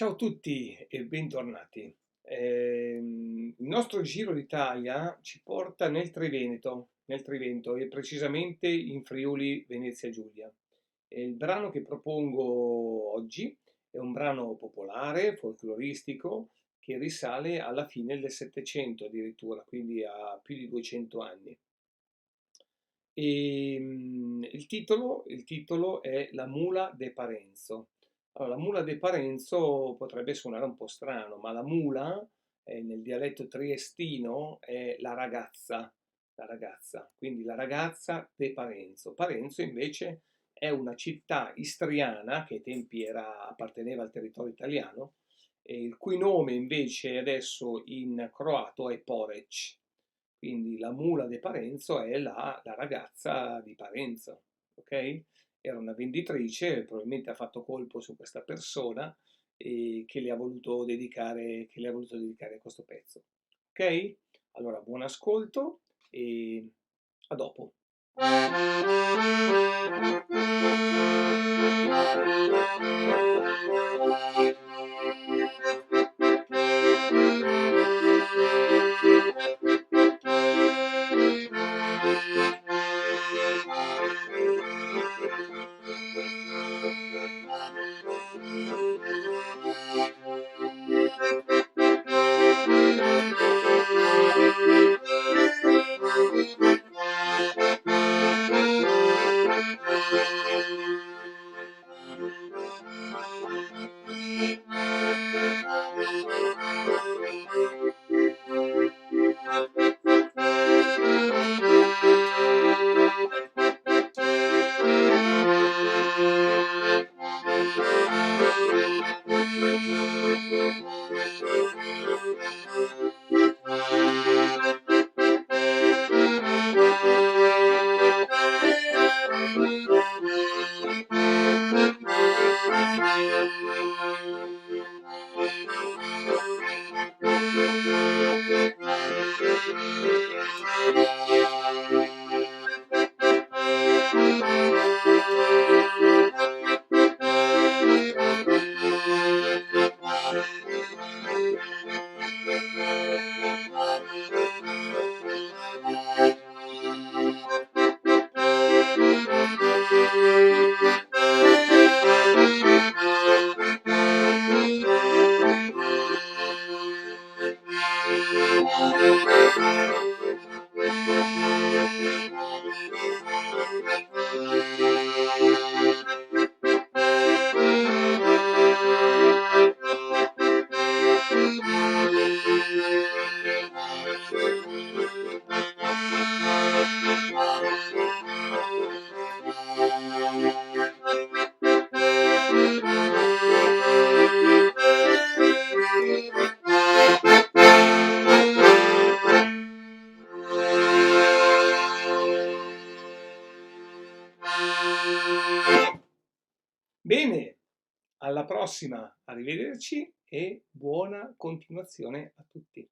Ciao a tutti e bentornati. Il nostro Giro d'Italia ci porta nel Trivento e precisamente in Friuli Venezia Giulia. E il brano che propongo oggi è un brano popolare, folcloristico, che risale alla fine del Settecento addirittura, quindi a più di 200 anni. Il titolo è La mula de Parenzo. Allora, la mula de Parenzo potrebbe suonare un po' strano, ma la mula nel dialetto triestino è la ragazza, quindi la ragazza de Parenzo. Parenzo invece è una città istriana che ai tempi apparteneva al territorio italiano, e il cui nome invece adesso in croato è Porec. Quindi la mula di Parenzo è la ragazza di Parenzo, ok? Era una venditrice, probabilmente ha fatto colpo su questa persona e che le ha voluto dedicare questo pezzo. Ok? Allora, buon ascolto e a dopo. Bene, alla prossima, arrivederci e buona continuazione a tutti.